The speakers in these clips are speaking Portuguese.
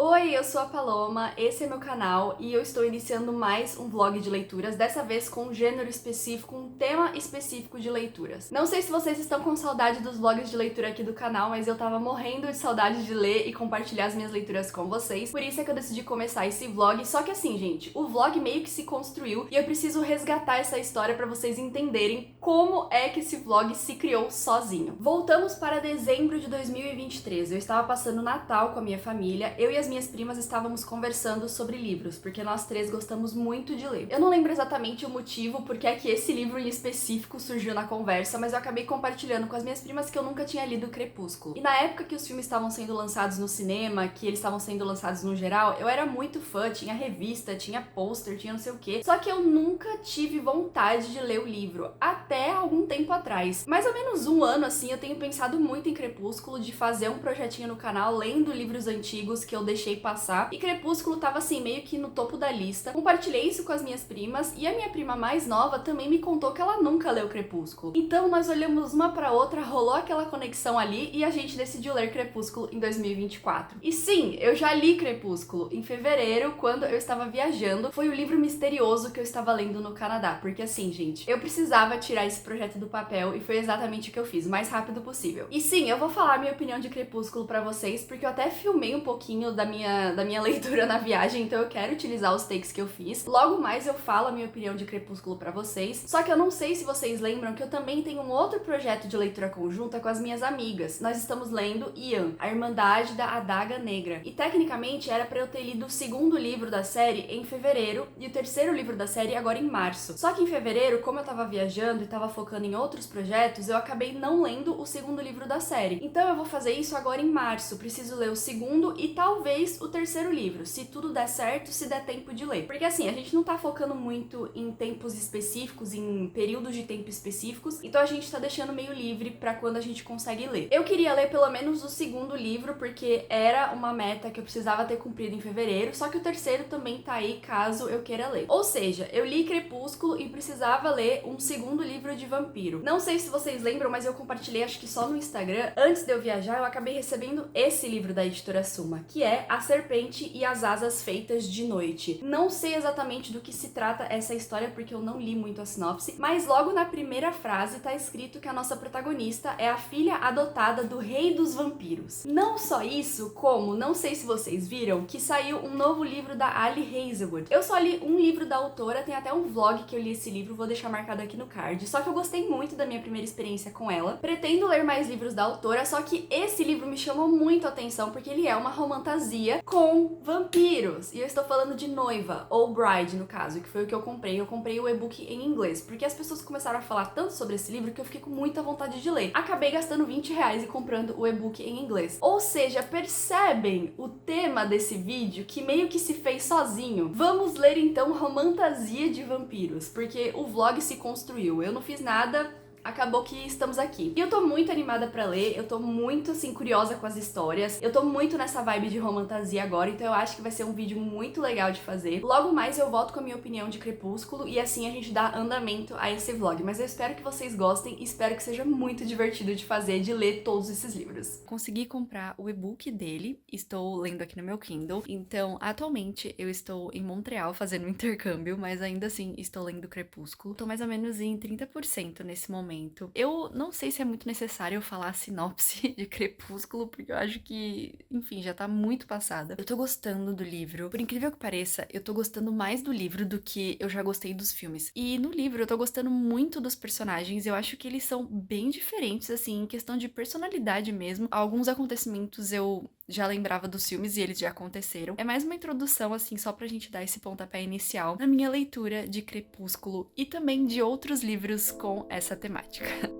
Oi, eu sou a Paloma, esse é meu canal e eu estou iniciando mais um vlog de leituras, dessa vez com um gênero específico, um tema específico de leituras. Não sei se vocês estão com saudade dos vlogs de leitura aqui do canal, mas eu tava morrendo de saudade de ler e compartilhar as minhas leituras com vocês, por isso é que eu decidi começar esse vlog. Só que assim, gente, o vlog meio que se construiu e eu preciso resgatar essa história pra vocês entenderem como é que esse vlog se criou sozinho. Voltamos para dezembro de 2023, eu estava passando o Natal com a minha família, eu e as minhas primas estávamos conversando sobre livros, porque nós três gostamos muito de ler. Eu não lembro exatamente o motivo porque é que esse livro em específico surgiu na conversa, mas eu acabei compartilhando com as minhas primas que eu nunca tinha lido Crepúsculo. E na época que os filmes estavam sendo lançados no cinema, que eles estavam sendo lançados no geral, eu era muito fã, tinha revista, tinha pôster, tinha não sei o que. Só que eu nunca tive vontade de ler o livro, até algum tempo atrás. Mais ou menos um ano assim, eu tenho pensado muito em Crepúsculo, de fazer um projetinho no canal lendo livros antigos que eu deixei passar, e Crepúsculo tava assim meio que no topo da lista. Compartilhei isso com as minhas primas e a minha prima mais nova também me contou que ela nunca leu Crepúsculo. Então nós olhamos uma pra outra, rolou aquela conexão ali e a gente decidiu ler Crepúsculo em 2024. E sim, eu já li Crepúsculo em fevereiro, quando eu estava viajando. Foi o livro misterioso que eu estava lendo no Canadá, porque assim, gente, eu precisava tirar esse projeto do papel e foi exatamente o que eu fiz, o mais rápido possível. E sim, eu vou falar a minha opinião de Crepúsculo pra vocês, porque eu até filmei um pouquinho da minha leitura na viagem, então eu quero utilizar os takes que eu fiz. Logo mais eu falo a minha opinião de Crepúsculo pra vocês. Só que eu não sei se vocês lembram que eu também tenho um outro projeto de leitura conjunta com as minhas amigas. Nós estamos lendo Ian, a Irmandade da Adaga Negra. E tecnicamente era pra eu ter lido o segundo livro da série em fevereiro e o terceiro livro da série agora em março. Só que em fevereiro, como eu tava viajando e tava focando em outros projetos, eu acabei não lendo o segundo livro da série. Então eu vou fazer isso agora em março. Preciso ler o segundo e talvez o terceiro livro, se tudo der certo, se der tempo de ler. Porque assim, a gente não tá focando muito em tempos específicos, em períodos de tempo específicos, então a gente tá deixando meio livre pra quando a gente consegue ler. Eu queria ler pelo menos o segundo livro, porque era uma meta que eu precisava ter cumprido em fevereiro, só que o terceiro também tá aí caso eu queira ler. Ou seja, eu li Crepúsculo e precisava ler um segundo livro de vampiro. Não sei se vocês lembram, mas eu compartilhei acho que só no Instagram. Antes de eu viajar, eu acabei recebendo esse livro da editora Suma, que é A Serpente e as Asas Feitas de Noite. Não sei exatamente do que se trata essa história, porque eu não li muito a sinopse, mas logo na primeira frase tá escrito que a nossa protagonista é a filha adotada do Rei dos Vampiros. Não só isso, como, não sei se vocês viram, que saiu um novo livro da Ali Hazelwood. Eu só li um livro da autora, tem até um vlog que eu li esse livro, vou deixar marcado aqui no card, só que eu gostei muito da minha primeira experiência com ela. Pretendo ler mais livros da autora, só que esse livro me chamou muito a atenção, porque ele é uma romantasia com vampiros. E eu estou falando de Noiva, ou Bride no caso, que foi o que eu comprei. Eu comprei o e-book em inglês, porque as pessoas começaram a falar tanto sobre esse livro que eu fiquei com muita vontade de ler. Acabei gastando R$ 20 e comprando o e-book em inglês. Ou seja, percebem o tema desse vídeo que meio que se fez sozinho? Vamos ler então Romantasia de Vampiros, porque o vlog se construiu. Eu não fiz nada, acabou que estamos aqui. E eu tô muito animada pra ler, eu tô muito, assim, curiosa com as histórias. Eu tô muito nessa vibe de romantasia agora, então eu acho que vai ser um vídeo muito legal de fazer. Logo mais eu volto com a minha opinião de Crepúsculo e assim a gente dá andamento a esse vlog. Mas eu espero que vocês gostem e espero que seja muito divertido de fazer, de ler todos esses livros. Consegui comprar o e-book dele, estou lendo aqui no meu Kindle. Então, atualmente eu estou em Montreal fazendo um intercâmbio, mas ainda assim estou lendo Crepúsculo. Tô mais ou menos em 30% nesse momento. Eu não sei se é muito necessário eu falar a sinopse de Crepúsculo, porque eu acho que, enfim, já tá muito passada. Eu tô gostando do livro. Por incrível que pareça, eu tô gostando mais do livro do que eu já gostei dos filmes. E no livro eu tô gostando muito dos personagens. Eu acho que eles são bem diferentes, assim, em questão de personalidade mesmo. Alguns acontecimentos eu já lembrava dos filmes e eles já aconteceram. É mais uma introdução, assim, só pra gente dar esse pontapé inicial na minha leitura de Crepúsculo e também de outros livros com essa temática.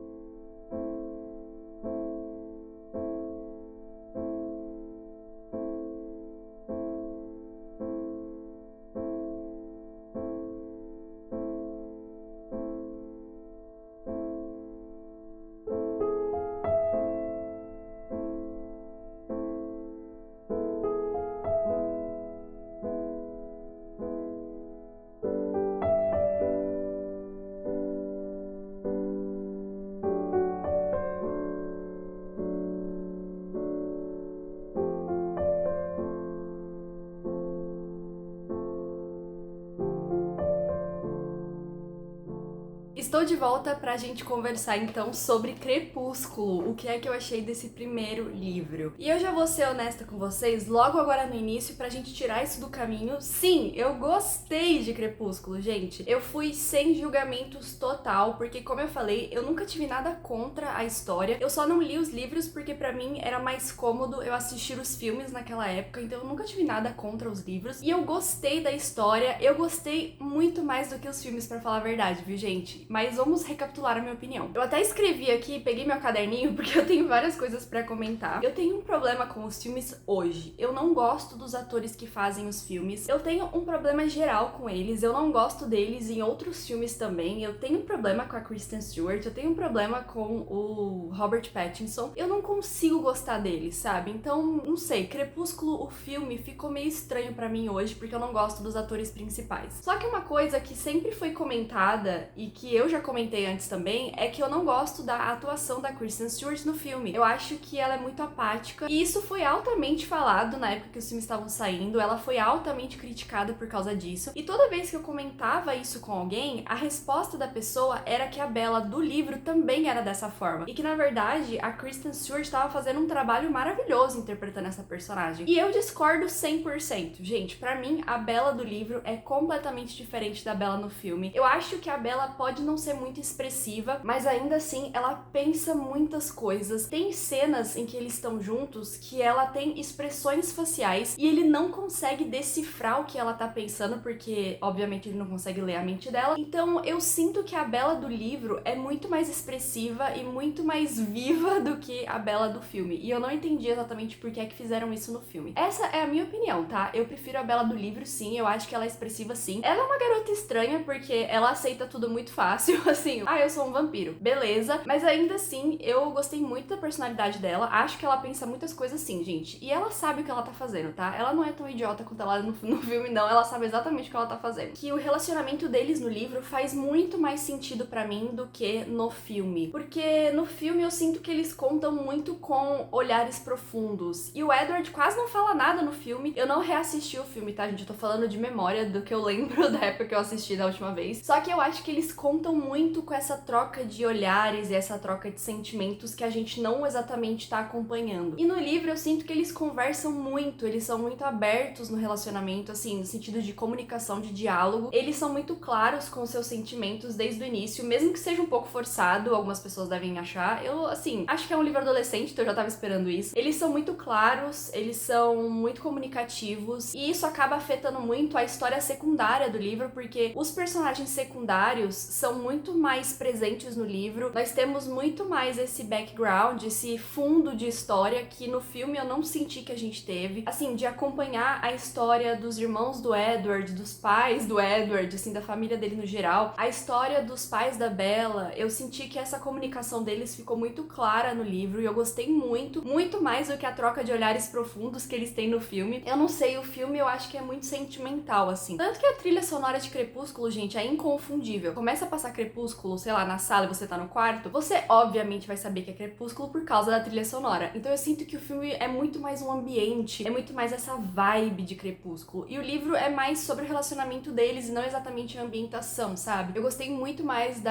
Estou de volta pra gente conversar então sobre Crepúsculo, o que é que eu achei desse primeiro livro. E eu já vou ser honesta com vocês logo agora no início pra gente tirar isso do caminho. Sim, eu gostei de Crepúsculo, gente. Eu fui sem julgamentos total, porque como eu falei, eu nunca tive nada contra a história. Eu só não li os livros porque pra mim era mais cômodo eu assistir os filmes naquela época, então eu nunca tive nada contra os livros. E eu gostei da história, eu gostei muito mais do que os filmes, pra falar a verdade, viu, gente? Mas vamos recapitular a minha opinião. Eu até escrevi aqui, peguei meu caderninho, porque eu tenho várias coisas pra comentar. Eu tenho um problema com os filmes hoje. Eu não gosto dos atores que fazem os filmes. Eu tenho um problema geral com eles. Eu não gosto deles em outros filmes também. Eu tenho um problema com a Kristen Stewart. Eu tenho um problema com o Robert Pattinson. Eu não consigo gostar deles, sabe? Então, não sei. Crepúsculo, o filme, ficou meio estranho pra mim hoje, porque eu não gosto dos atores principais. Só que uma coisa que sempre foi comentada e que eu já comentei antes também, é que eu não gosto da atuação da Kristen Stewart no filme. Eu acho que ela é muito apática, e isso foi altamente falado na época que os filmes estavam saindo, ela foi altamente criticada por causa disso, e toda vez que eu comentava isso com alguém, a resposta da pessoa era que a Bella do livro também era dessa forma, e que na verdade a Kristen Stewart estava fazendo um trabalho maravilhoso interpretando essa personagem. E eu discordo 100%. Gente, pra mim, a Bella do livro é completamente diferente da Bella no filme. Eu acho que a Bella pode não ser muito expressiva, mas ainda assim ela pensa muitas coisas. Tem cenas em que eles estão juntos que ela tem expressões faciais e ele não consegue decifrar o que ela tá pensando, porque obviamente ele não consegue ler a mente dela. Então eu sinto que a Bella do livro é muito mais expressiva e muito mais viva do que a Bella do filme. E eu não entendi exatamente por que é que fizeram isso no filme. Essa é a minha opinião, tá? Eu prefiro a Bella do livro, sim. Eu acho que ela é expressiva, sim. Ela é uma garota estranha porque ela aceita tudo muito fácil, assim, eu sou um vampiro, beleza, mas ainda assim, eu gostei muito da personalidade dela, acho que ela pensa muitas coisas sim, gente, e ela sabe o que ela tá fazendo, tá? Ela não é tão idiota quanto ela é no filme, não, ela sabe exatamente o que ela tá fazendo. Que o relacionamento deles no livro faz muito mais sentido pra mim do que no filme, porque no filme eu sinto que eles contam muito com olhares profundos, e o Edward quase não fala nada no filme. Eu não reassisti o filme, tá, gente? Eu tô falando de memória do que eu lembro da época que eu assisti da última vez, só que eu acho que eles contam muito com essa troca de olhares e essa troca de sentimentos que a gente não exatamente tá acompanhando. E no livro eu sinto que eles conversam muito, eles são muito abertos no relacionamento, assim, no sentido de comunicação, de diálogo. Eles são muito claros com seus sentimentos desde o início, mesmo que seja um pouco forçado, algumas pessoas devem achar. Eu, assim, acho que é um livro adolescente, então eu já tava esperando isso. Eles são muito claros, eles são muito comunicativos, e isso acaba afetando muito a história secundária do livro, porque os personagens secundários são muito mais presentes no livro. Nós temos muito mais esse background, esse fundo de história que no filme eu não senti que a gente teve. Assim, de acompanhar a história dos irmãos do Edward, dos pais do Edward, assim, da família dele no geral. A história dos pais da Bella, eu senti que essa comunicação deles ficou muito clara no livro e eu gostei muito, muito mais do que a troca de olhares profundos que eles têm no filme. Eu não sei, o filme eu acho que é muito sentimental, assim. Tanto que a trilha sonora de Crepúsculo, gente, é inconfundível. Começa a passar Crepúsculo, sei lá, na sala e você tá no quarto, você obviamente vai saber que é Crepúsculo por causa da trilha sonora. Então eu sinto que o filme é muito mais um ambiente, é muito mais essa vibe de Crepúsculo. E o livro é mais sobre o relacionamento deles e não exatamente a ambientação, sabe? Eu gostei muito mais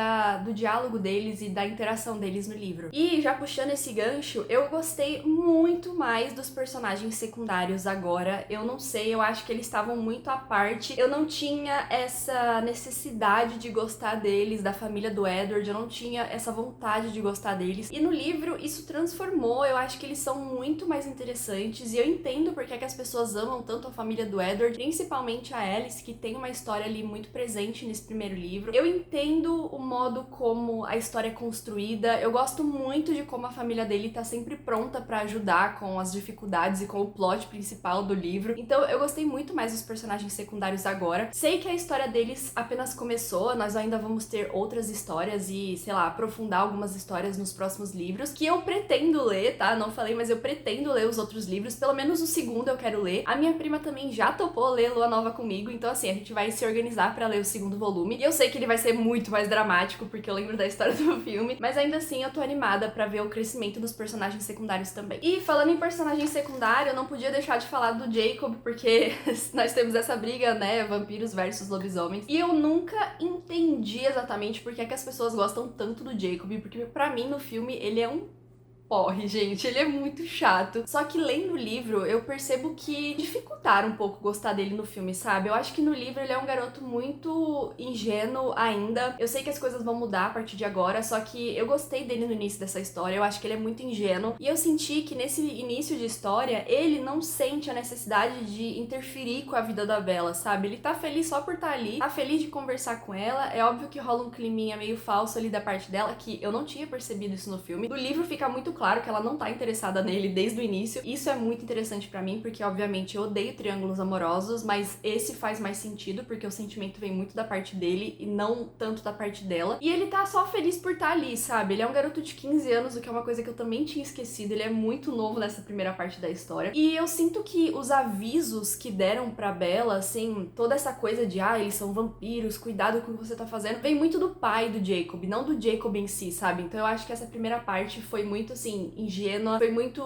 do diálogo deles e da interação deles no livro. E já puxando esse gancho, eu gostei muito mais dos personagens secundários agora. Eu não sei, eu acho que eles estavam muito à parte. Eu não tinha essa necessidade de gostar deles, da família do Edward, eu não tinha essa vontade de gostar deles. E no livro isso transformou, eu acho que eles são muito mais interessantes e eu entendo porque é que as pessoas amam tanto a família do Edward, principalmente a Alice, que tem uma história ali muito presente nesse primeiro livro. Eu entendo o modo como a história é construída, eu gosto muito de como a família dele tá sempre pronta pra ajudar com as dificuldades e com o plot principal do livro. Então eu gostei muito mais dos personagens secundários agora. Sei que a história deles apenas começou, nós ainda vamos ter outras histórias e, sei lá, aprofundar algumas histórias nos próximos livros, que eu pretendo ler, tá? Não falei, mas eu pretendo ler os outros livros, pelo menos o segundo eu quero ler. A minha prima também já topou ler Lua Nova comigo, então assim, a gente vai se organizar pra ler o segundo volume. E eu sei que ele vai ser muito mais dramático, porque eu lembro da história do filme, mas ainda assim eu tô animada pra ver o crescimento dos personagens secundários também. E falando em personagem secundário, eu não podia deixar de falar do Jacob, porque nós temos essa briga, né, vampiros versus lobisomens, e eu nunca entendi exatamente exatamente por que é que as pessoas gostam tanto do Jacob, porque pra mim no filme ele é um porre, gente, ele é muito chato. Só que lendo o livro, eu percebo que dificultaram um pouco gostar dele no filme, sabe? Eu acho que no livro ele é um garoto muito ingênuo ainda. Eu sei que as coisas vão mudar a partir de agora, só que eu gostei dele no início dessa história, eu acho que ele é muito ingênuo. E eu senti que nesse início de história, ele não sente a necessidade de interferir com a vida da Bella, sabe? Ele tá feliz só por estar ali, tá feliz de conversar com ela. É óbvio que rola um climinha meio falso ali da parte dela, que eu não tinha percebido isso no filme. No livro fica muito claro que ela não tá interessada nele desde o início. Isso é muito interessante pra mim, porque obviamente eu odeio triângulos amorosos, mas esse faz mais sentido, porque o sentimento vem muito da parte dele e não tanto da parte dela. E ele tá só feliz por estar ali, sabe? Ele é um garoto de 15 anos, o que é uma coisa que eu também tinha esquecido. Ele é muito novo nessa primeira parte da história. E eu sinto que os avisos que deram pra Bella, assim, toda essa coisa de, eles são vampiros, cuidado com o que você tá fazendo, vem muito do pai do Jacob, não do Jacob em si, sabe? Então eu acho que essa primeira parte foi muito, assim, ingênua, foi muito,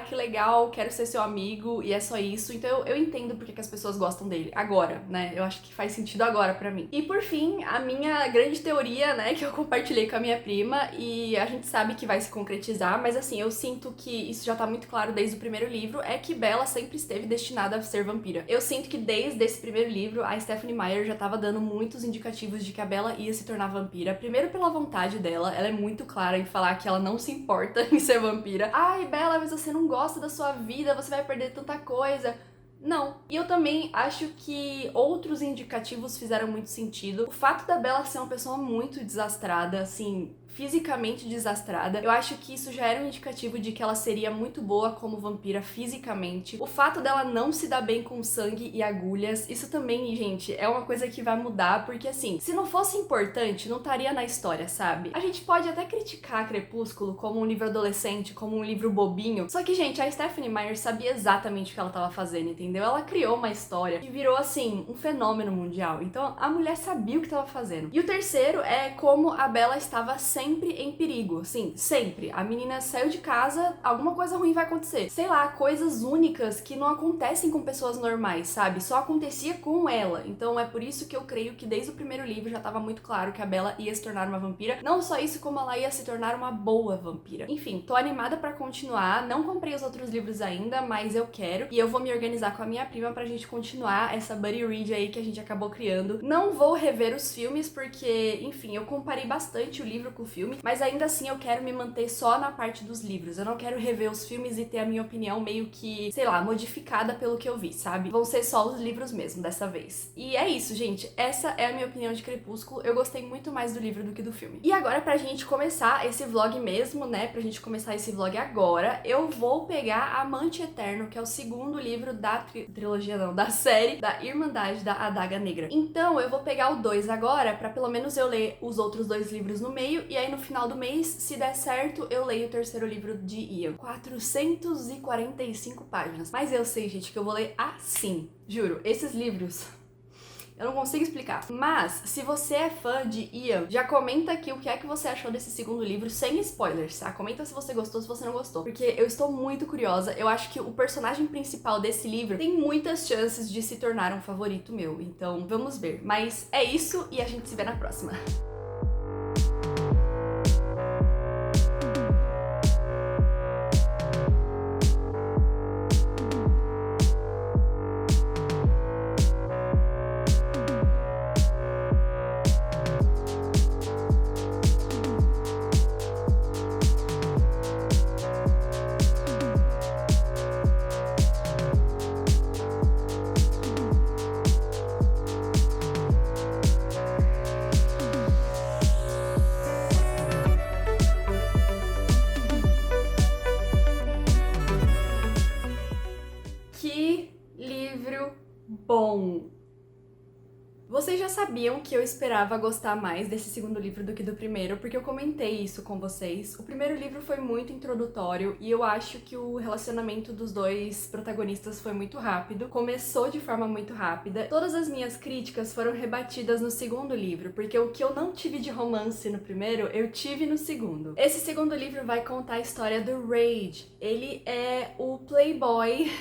que legal, quero ser seu amigo, e é só isso. Então eu entendo porque que as pessoas gostam dele agora, né? Eu acho que faz sentido agora pra mim. E por fim, a minha grande teoria, né, que eu compartilhei com a minha prima, e a gente sabe que vai se concretizar, mas assim, eu sinto que isso já tá muito claro desde o primeiro livro, é que Bella sempre esteve destinada a ser vampira. Eu sinto que desde esse primeiro livro, a Stephenie Meyer já tava dando muitos indicativos de que a Bella ia se tornar vampira. Primeiro pela vontade dela, ela é muito clara em falar que ela não se importa em ser vampira. Ai, Bella, mas você não gosta da sua vida, você vai perder tanta coisa. Não. E eu também acho que outros indicativos fizeram muito sentido. O fato da Bella ser uma pessoa muito desastrada, assim, fisicamente desastrada, eu acho que isso já era um indicativo de que ela seria muito boa como vampira fisicamente. O fato dela não se dar bem com sangue e agulhas, isso também, gente, é uma coisa que vai mudar, porque assim, se não fosse importante, não estaria na história, sabe? A gente pode até criticar Crepúsculo como um livro adolescente, como um livro bobinho, só que, gente, a Stephenie Meyer sabia exatamente o que ela tava fazendo, entendeu? Ela criou uma história que virou, assim, um fenômeno mundial. Então, a mulher sabia o que tava fazendo. E o terceiro é como a Bella estava sempre em perigo, assim, sempre. A menina saiu de casa, alguma coisa ruim vai acontecer. Sei lá, coisas únicas que não acontecem com pessoas normais, sabe? Só acontecia com ela. Então é por isso que eu creio que desde o primeiro livro já tava muito claro que a Bella ia se tornar uma vampira. Não só isso, como ela ia se tornar uma boa vampira. Enfim, tô animada pra continuar. Não comprei os outros livros ainda, mas eu quero. E eu vou me organizar com a minha prima pra gente continuar essa buddy read aí que a gente acabou criando. Não vou rever os filmes porque, enfim, eu comparei bastante o livro com o filme, mas ainda assim eu quero me manter só na parte dos livros. Eu não quero rever os filmes e ter a minha opinião meio que, sei lá, modificada pelo que eu vi, sabe? Vão ser só os livros mesmo dessa vez. E é isso, gente. Essa é a minha opinião de Crepúsculo. Eu gostei muito mais do livro do que do filme. E agora, pra gente começar esse vlog mesmo, né? Pra gente começar esse vlog agora, eu vou pegar Amante Eterno, que é o segundo livro da trilogia, não, da série da Irmandade da Adaga Negra. Então, eu vou pegar o 2 agora, pra pelo menos eu ler os outros 2 livros no meio, e aí no final do mês, se der certo, eu leio o terceiro livro de Ian. 445 páginas. Mas eu sei, gente, que eu vou ler assim. Juro, esses livros eu não consigo explicar. Mas, se você é fã de Ian, já comenta aqui o que é que você achou desse segundo livro, sem spoilers, tá? Comenta se você gostou, se você não gostou. Porque eu estou muito curiosa. Eu acho que o personagem principal desse livro tem muitas chances de se tornar um favorito meu. Então, vamos ver. Mas é isso e a gente se vê na próxima. Bom, vocês já sabiam que eu esperava gostar mais desse segundo livro do que do primeiro, porque eu comentei isso com vocês. O primeiro livro foi muito introdutório e eu acho que o relacionamento dos dois protagonistas foi muito rápido. Começou de forma muito rápida. Todas as minhas críticas foram rebatidas no segundo livro, porque o que eu não tive de romance no primeiro, eu tive no segundo. Esse segundo livro vai contar a história do Rage. Ele é o playboy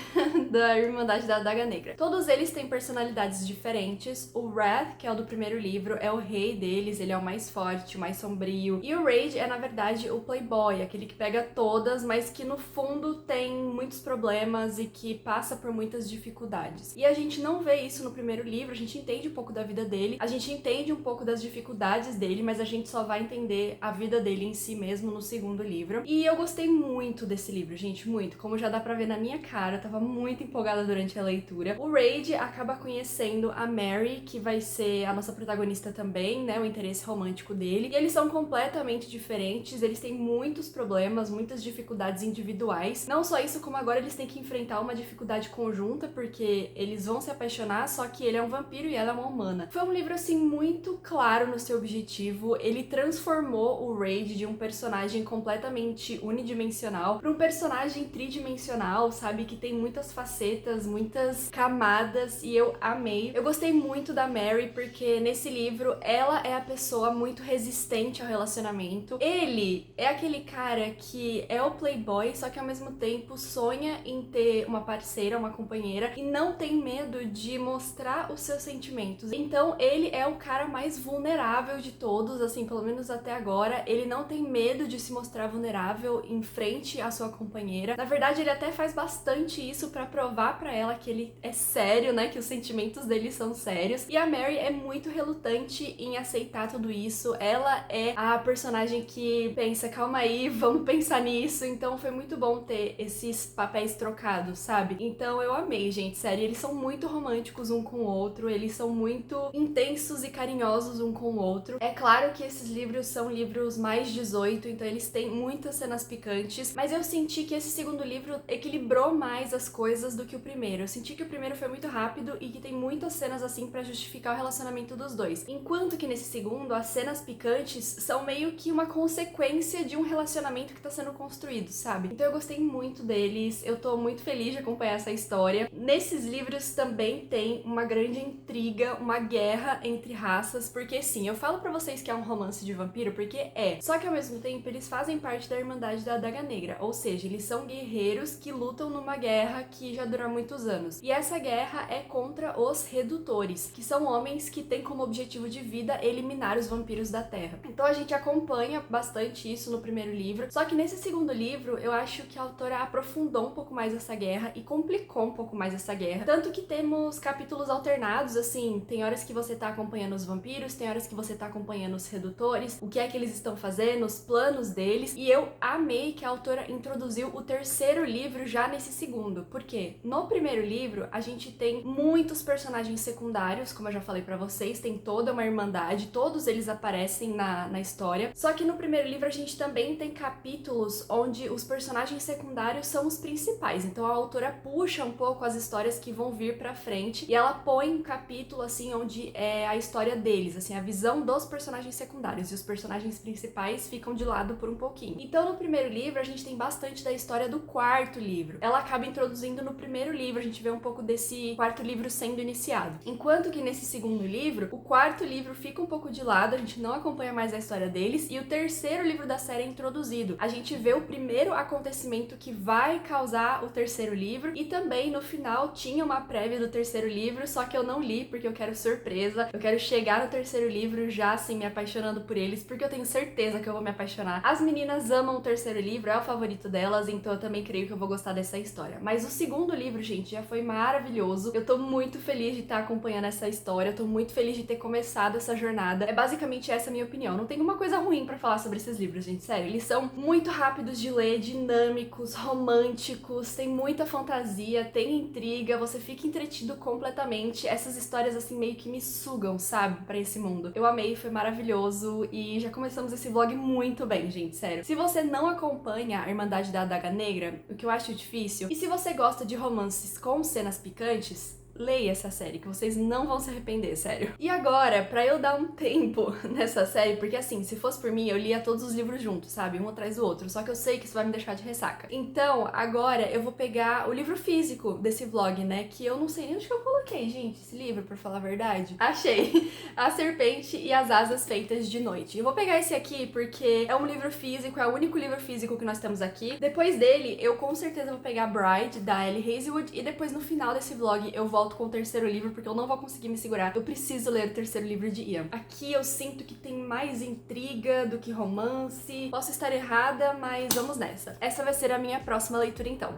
da Irmandade da Adaga Negra. Todos eles têm personalidades diferentes. O Wrath, que é o do primeiro livro, é o rei deles, ele é o mais forte, o mais sombrio. E o Rage é, na verdade, o playboy, aquele que pega todas, mas que no fundo tem muitos problemas e que passa por muitas dificuldades. E a gente não vê isso no primeiro livro, a gente entende um pouco da vida dele, a gente entende um pouco das dificuldades dele, mas a gente só vai entender a vida dele em si mesmo no segundo livro. E eu gostei muito desse livro, gente, muito. Como já dá pra ver na minha cara, eu tava muito empolgada durante a leitura. O Rage acaba conhecendo a Mary, que vai ser a nossa protagonista também, né, o interesse romântico dele. E eles são completamente diferentes, eles têm muitos problemas, muitas dificuldades individuais. Não só isso, como agora eles têm que enfrentar uma dificuldade conjunta, porque eles vão se apaixonar, só que ele é um vampiro e ela é uma humana. Foi um livro, assim, muito claro no seu objetivo. Ele transformou o Rage de um personagem completamente unidimensional para um personagem tridimensional, sabe? Que tem muitas facetas, muitas camadas, e eu amei. Eu gostei muito da Mary, porque nesse livro ela é a pessoa muito resistente ao relacionamento. Ele é aquele cara que é o playboy, só que ao mesmo tempo sonha em ter uma parceira, uma companheira, e não tem medo de mostrar os seus sentimentos. Então ele é o cara mais vulnerável de todos, assim, pelo menos até agora. Ele não tem medo de se mostrar vulnerável em frente à sua companheira. Na verdade, ele até faz bastante isso pra provar pra ela que ele é sério, né, que os sentimentos dele são sérios. E a Mary é muito relutante em aceitar tudo isso. Ela é a personagem que pensa, calma aí, vamos pensar nisso. Então foi muito bom ter esses papéis trocados, sabe? Então eu amei, gente, sério. Eles são muito românticos um com o outro, eles são muito intensos e carinhosos um com o outro. É claro que esses livros são livros mais 18, então eles têm muitas cenas picantes, mas eu senti que esse segundo livro equilibrou mais as coisas do que o primeiro. Eu senti que o primeiro foi muito rápido e que tem muitas cenas assim pra justificar o relacionamento dos dois. Enquanto que nesse segundo, as cenas picantes são meio que uma consequência de um relacionamento que tá sendo construído, sabe? Então eu gostei muito deles, eu tô muito feliz de acompanhar essa história. Nesses livros também tem uma grande intriga, uma guerra entre raças, porque sim, eu falo pra vocês que é um romance de vampiro porque é. Só que ao mesmo tempo eles fazem parte da Irmandade da Adaga Negra, ou seja, eles são guerreiros que lutam numa guerra que já dura muitos anos. E essa guerra é contra os Redutores, que são homens que têm como objetivo de vida eliminar os vampiros da Terra. Então a gente acompanha bastante isso no primeiro livro, só que nesse segundo livro eu acho que a autora aprofundou um pouco mais essa guerra e complicou um pouco mais essa guerra. Tanto que temos capítulos alternados, assim, tem horas que você tá acompanhando os vampiros, tem horas que você tá acompanhando os Redutores, o que é que eles estão fazendo, os planos deles, e eu amei que a autora introduziu o terceiro livro já nesse segundo. Por quê? No primeiro livro, a gente tem muitos personagens secundários, como eu já falei pra vocês, tem toda uma irmandade, todos eles aparecem na história, só que no primeiro livro a gente também tem capítulos onde os personagens secundários são os principais, então a autora puxa um pouco as histórias que vão vir pra frente, e ela põe um capítulo, assim, onde é a história deles, assim, a visão dos personagens secundários, e os personagens principais ficam de lado por um pouquinho. Então no primeiro livro a gente tem bastante da história do quarto livro. Ela acaba introduzindo no primeiro livro, a gente vê um pouco desse quarto livro sendo iniciado. Enquanto que nesse segundo livro, o quarto livro fica um pouco de lado, a gente não acompanha mais a história deles, e o terceiro livro da série é introduzido. A gente vê o primeiro acontecimento que vai causar o terceiro livro, e também no final tinha uma prévia do terceiro livro, só que eu não li porque eu quero surpresa. Eu quero chegar no terceiro livro já assim me apaixonando por eles, porque eu tenho certeza que eu vou me apaixonar. As meninas amam o terceiro livro, é o favorito delas, então eu também creio que eu vou gostar dessa história. Mas o segundo livro, gente, já foi maravilhoso. Eu tô muito feliz de estar acompanhando essa história, eu tô muito feliz de ter começado essa jornada. É basicamente essa a minha opinião. Não tem uma coisa ruim pra falar sobre esses livros, gente, sério. Eles são muito rápidos de ler, dinâmicos, românticos, tem muita fantasia, tem intriga, você fica entretido completamente. Essas histórias, assim, meio que me sugam, sabe, pra esse mundo. Eu amei, foi maravilhoso e já começamos esse vlog muito bem, gente, sério. Se você não acompanha a Irmandade da Adaga Negra, o que eu acho difícil, e se você gosta de romances com cenas picantes, leia essa série, que vocês não vão se arrepender, sério. E agora, pra eu dar um tempo nessa série, porque assim, se fosse por mim, eu lia todos os livros juntos, sabe? Um atrás do outro, só que eu sei que isso vai me deixar de ressaca. Então, agora eu vou pegar o livro físico desse vlog, né? Que eu não sei nem onde que eu coloquei, gente, esse livro, pra falar a verdade. Achei! A Serpente e as Asas Feitas de Noite. Eu vou pegar esse aqui porque é um livro físico, é o único livro físico que nós temos aqui. Depois dele, eu com certeza vou pegar Bride, da Ellie Hazelwood, e depois no final desse vlog eu volto volto com o terceiro livro, porque eu não vou conseguir me segurar. Eu preciso ler o terceiro livro de Ian. Aqui eu sinto que tem mais intriga do que romance. Posso estar errada, mas vamos nessa. Essa vai ser a minha próxima leitura, então.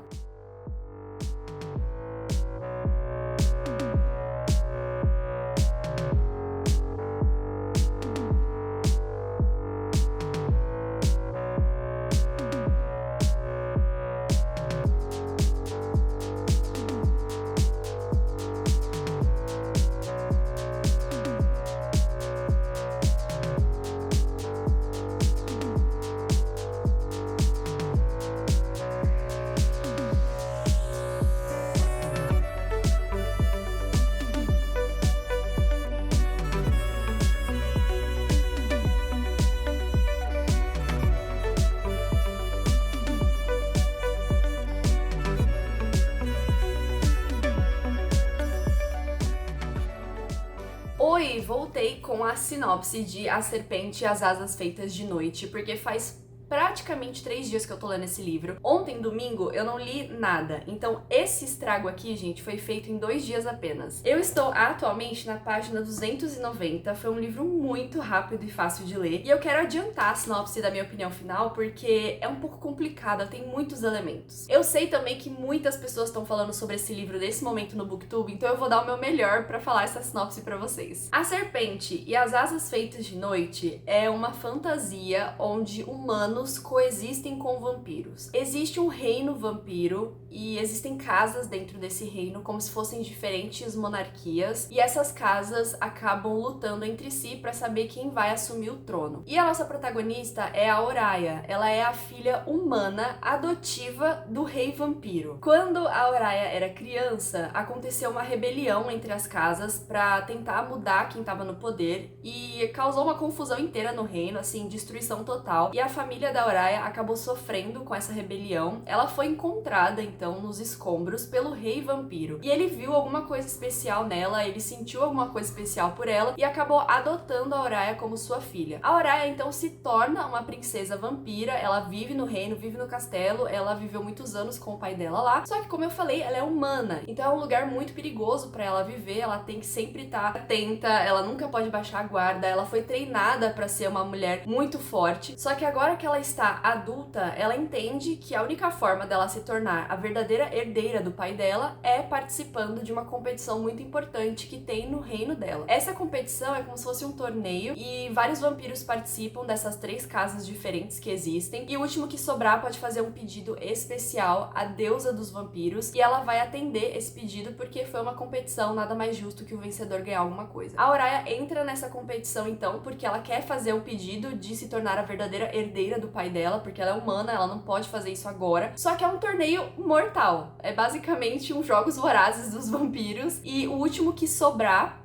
Oi, voltei com a sinopse de A Serpente e as Asas Feitas de Noite, porque faz praticamente 3 dias que eu tô lendo esse livro. Ontem, domingo, eu não li nada, então esse estrago aqui, gente, foi feito em 2 dias apenas. Eu estou atualmente na página 290, foi um livro muito rápido e fácil de ler, e eu quero adiantar a sinopse da minha opinião final, porque é um pouco complicada, tem muitos elementos. Eu sei também que muitas pessoas estão falando sobre esse livro nesse momento no BookTube, então eu vou dar o meu melhor pra falar essa sinopse pra vocês. A Serpente e as Asas Feitas de Noite é uma fantasia onde humanos coexistem com vampiros. Existe um reino vampiro e existem casas dentro desse reino como se fossem diferentes monarquias, e essas casas acabam lutando entre si para saber quem vai assumir o trono. E a nossa protagonista é a Oraya. Ela é a filha humana adotiva do rei vampiro. Quando a Oraya era criança, aconteceu uma rebelião entre as casas para tentar mudar quem estava no poder e causou uma confusão inteira no reino, assim, destruição total. E a família da Oraya acabou sofrendo com essa rebelião. Ela foi encontrada, então, nos escombros pelo rei vampiro. E ele viu alguma coisa especial nela, ele sentiu alguma coisa especial por ela e acabou adotando a Oraya como sua filha. A Oraya, então, se torna uma princesa vampira. Ela vive no reino, vive no castelo, ela viveu muitos anos com o pai dela lá. Só que, como eu falei, ela é humana, então é um lugar muito perigoso pra ela viver. Ela tem que sempre estar atenta, ela nunca pode baixar a guarda. Ela foi treinada pra ser uma mulher muito forte. Só que agora que ela está adulta, ela entende que a única forma dela se tornar a verdadeira herdeira do pai dela é participando de uma competição muito importante que tem no reino dela. Essa competição é como se fosse um torneio e vários vampiros participam dessas 3 casas diferentes que existem, e o último que sobrar pode fazer um pedido especial à deusa dos vampiros, e ela vai atender esse pedido porque foi uma competição, nada mais justo que o vencedor ganhar alguma coisa. A Oraya entra nessa competição, então, porque ela quer fazer o pedido de se tornar a verdadeira herdeira do pai dela, porque ela é humana, ela não pode fazer isso agora. Só que é um torneio mortal. É basicamente um Jogos Vorazes dos vampiros, e o último que sobrar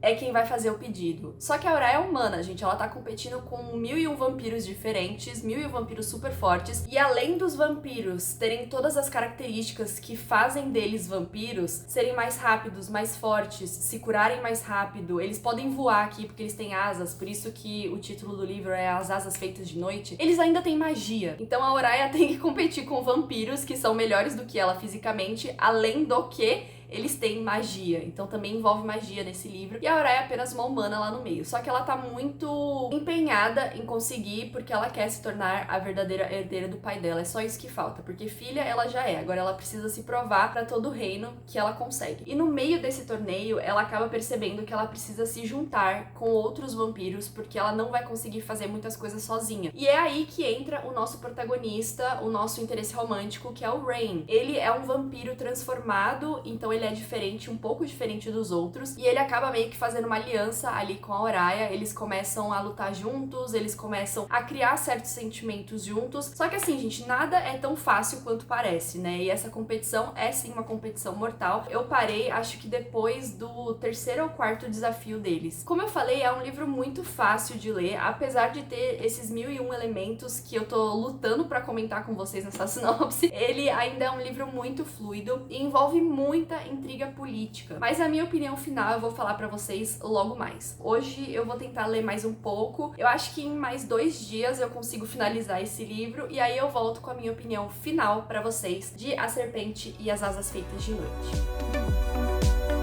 é quem vai fazer o pedido. Só que a Oraya é humana, gente. Ela tá competindo com 1001 vampiros diferentes, 1001 vampiros super fortes. E além dos vampiros terem todas as características que fazem deles vampiros, serem mais rápidos, mais fortes, se curarem mais rápido, eles podem voar aqui porque eles têm asas, por isso que o título do livro é As Asas Feitas de Noite. Eles ainda têm magia. Então a Oraya tem que competir com vampiros que são melhores do que ela fisicamente, além do que eles têm magia, então também envolve magia nesse livro. E a Oraya é apenas uma humana lá no meio. Só que ela tá muito empenhada em conseguir, porque ela quer se tornar a verdadeira herdeira do pai dela. É só isso que falta, porque filha ela já é. Agora ela precisa se provar pra todo o reino que ela consegue. E no meio desse torneio, ela acaba percebendo que ela precisa se juntar com outros vampiros, porque ela não vai conseguir fazer muitas coisas sozinha. E é aí que entra o nosso protagonista, o nosso interesse romântico, que é o Rain. Ele é um vampiro transformado, então ele é diferente, um pouco diferente dos outros, e ele acaba meio que fazendo uma aliança ali com a Oraya. Eles começam a lutar juntos, eles começam a criar certos sentimentos juntos. Só que assim, gente, nada é tão fácil quanto parece, né? E essa competição é sim uma competição mortal. Eu parei, acho que depois do 3º ou 4º desafio deles. Como eu falei, é um livro muito fácil de ler, apesar de ter esses 1001 elementos que eu tô lutando pra comentar com vocês nessa sinopse. Ele ainda é um livro muito fluido e envolve muita intriga política. Mas a minha opinião final eu vou falar pra vocês logo mais. Hoje eu vou tentar ler mais um pouco. Eu acho que em mais 2 dias eu consigo finalizar esse livro, e aí eu volto com a minha opinião final pra vocês de A Serpente e as Asas Feitas de Noite.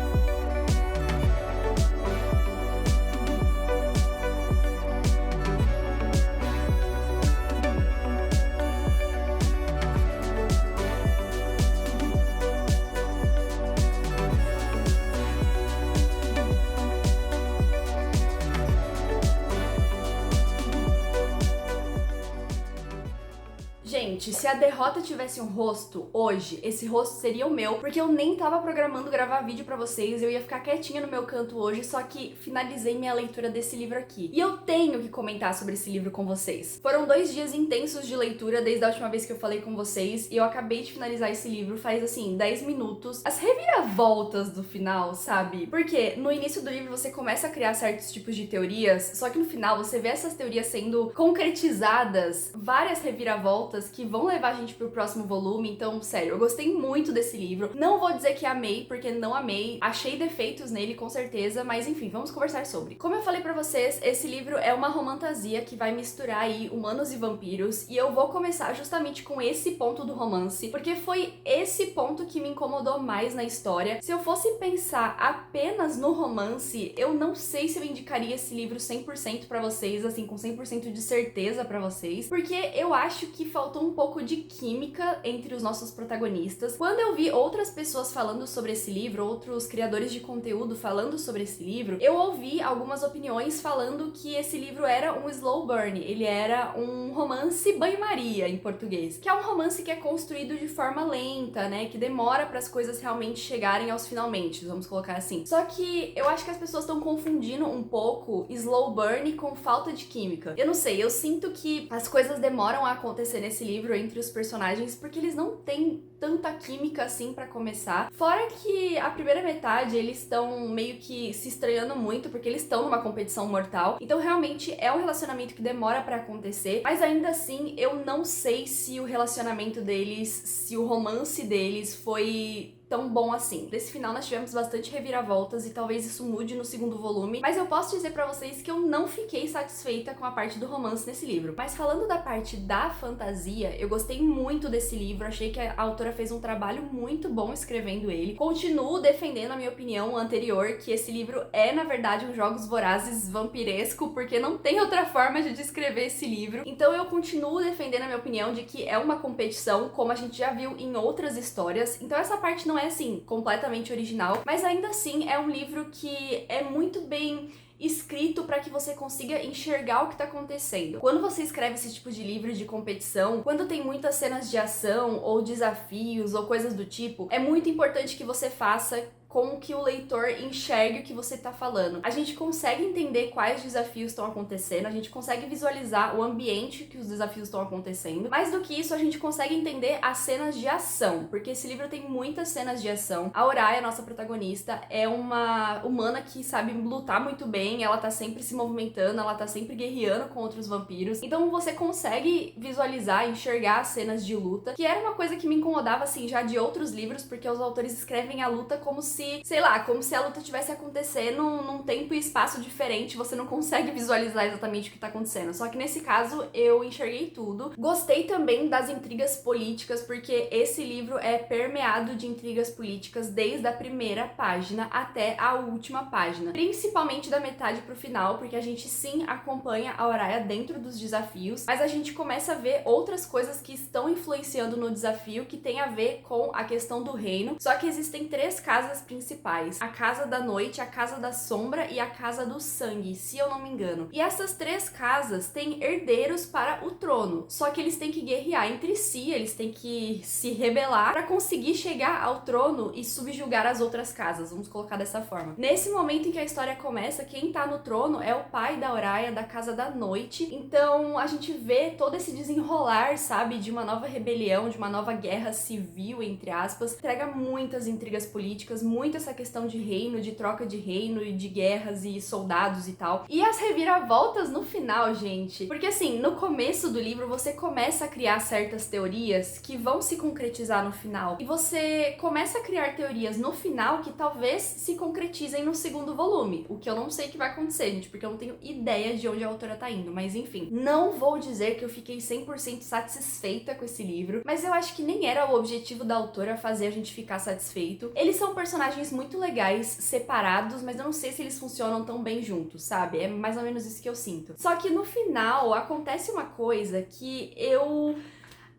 Gente, se a derrota tivesse um rosto, hoje, esse rosto seria o meu, porque eu nem tava programando gravar vídeo pra vocês, eu ia ficar quietinha no meu canto hoje, só que finalizei minha leitura desse livro aqui. E eu tenho que comentar sobre esse livro com vocês. Foram 2 dias intensos de leitura desde a última vez que eu falei com vocês, e eu acabei de finalizar esse livro faz, assim, 10 minutos. As reviravoltas do final, sabe? Porque no início do livro você começa a criar certos tipos de teorias, só que no final você vê essas teorias sendo concretizadas, várias reviravoltas que vão levar a gente pro próximo volume. Então, sério, eu gostei muito desse livro. Não vou dizer que amei, porque não amei. Achei defeitos nele, com certeza, mas enfim, vamos conversar sobre. Como eu falei pra vocês, esse livro é uma romantasia que vai misturar aí humanos e vampiros, e eu vou começar justamente com esse ponto do romance, porque foi esse ponto que me incomodou mais na história. Se eu fosse pensar apenas no romance, eu não sei se eu indicaria esse livro 100% pra vocês, assim, com 100% de certeza pra vocês, porque eu acho que faltou um pouco de química entre os nossos protagonistas. Quando eu vi outras pessoas falando sobre esse livro, outros criadores de conteúdo falando sobre esse livro, eu ouvi algumas opiniões falando que esse livro era um slow burn, ele era um romance banho-maria em português, que é um romance que é construído de forma lenta, né, que demora para as coisas realmente chegarem aos finalmente, vamos colocar assim. Só que eu acho que as pessoas estão confundindo um pouco slow burn com falta de química. Eu não sei, eu sinto que as coisas demoram a acontecer nesse livro entre os personagens porque eles não têm tanta química assim pra começar. Fora que a primeira metade eles estão meio que se estranhando muito porque eles estão numa competição mortal. Então realmente é um relacionamento que demora pra acontecer, mas ainda assim eu não sei se o relacionamento deles, se o romance deles foi tão bom assim. Nesse final nós tivemos bastante reviravoltas e talvez isso mude no segundo volume, mas eu posso dizer pra vocês que eu não fiquei satisfeita com a parte do romance nesse livro. Mas falando da parte da fantasia, eu gostei muito desse livro, achei que a autora fez um trabalho muito bom escrevendo ele. Continuo defendendo a minha opinião anterior, que esse livro é, na verdade, um Jogos Vorazes vampiresco, porque não tem outra forma de descrever esse livro. Então eu continuo defendendo a minha opinião de que é uma competição, como a gente já viu em outras histórias. Então essa parte não é, assim, completamente original, mas ainda assim é um livro que é muito bem escrito para que você consiga enxergar o que tá acontecendo. Quando você escreve esse tipo de livro de competição, quando tem muitas cenas de ação ou desafios ou coisas do tipo, é muito importante que você faça com que o leitor enxergue o que você tá falando. A gente consegue entender quais desafios estão acontecendo, a gente consegue visualizar o ambiente que os desafios estão acontecendo. Mais do que isso, a gente consegue entender as cenas de ação, porque esse livro tem muitas cenas de ação. A Oraya, nossa protagonista, é uma humana que sabe lutar muito bem, ela tá sempre se movimentando, ela tá sempre guerreando com outros vampiros. Então você consegue visualizar, enxergar as cenas de luta, que era uma coisa que me incomodava, assim, já de outros livros, porque os autores escrevem a luta como se, sei lá, como se a luta tivesse acontecendo num tempo e espaço diferente, você não consegue visualizar exatamente o que tá acontecendo. Só que nesse caso eu enxerguei tudo. Gostei também das intrigas políticas, porque esse livro é permeado de intrigas políticas desde a primeira página até a última página, principalmente da metade pro final, porque a gente sim acompanha a Oraya dentro dos desafios, mas a gente começa a ver outras coisas que estão influenciando no desafio, que tem a ver com a questão do reino. Só que existem 3 casas principais: a Casa da Noite, a Casa da Sombra e a Casa do Sangue, se eu não me engano. E essas 3 casas têm herdeiros para o trono, só que eles têm que guerrear entre si, eles têm que se rebelar para conseguir chegar ao trono e subjugar as outras casas, vamos colocar dessa forma. Nesse momento em que a história começa, quem tá no trono é o pai da Oraya, da Casa da Noite. Então a gente vê todo esse desenrolar, sabe, de uma nova rebelião, de uma nova guerra civil, entre aspas. Entrega muitas intrigas políticas, muito essa questão de reino, de troca de reino e de guerras e soldados e tal. E as reviravoltas no final, gente. Porque assim, no começo do livro você começa a criar certas teorias que vão se concretizar no final. E você começa a criar teorias no final que talvez se concretizem no segundo volume. O que eu não sei que vai acontecer, gente, porque eu não tenho ideia de onde a autora tá indo. Mas enfim, não vou dizer que eu fiquei 100% satisfeita com esse livro, mas eu acho que nem era o objetivo da autora fazer a gente ficar satisfeito. Eles são personagens muito legais, separados, mas eu não sei se eles funcionam tão bem juntos, sabe? É mais ou menos isso que eu sinto. Só que no final acontece uma coisa que eu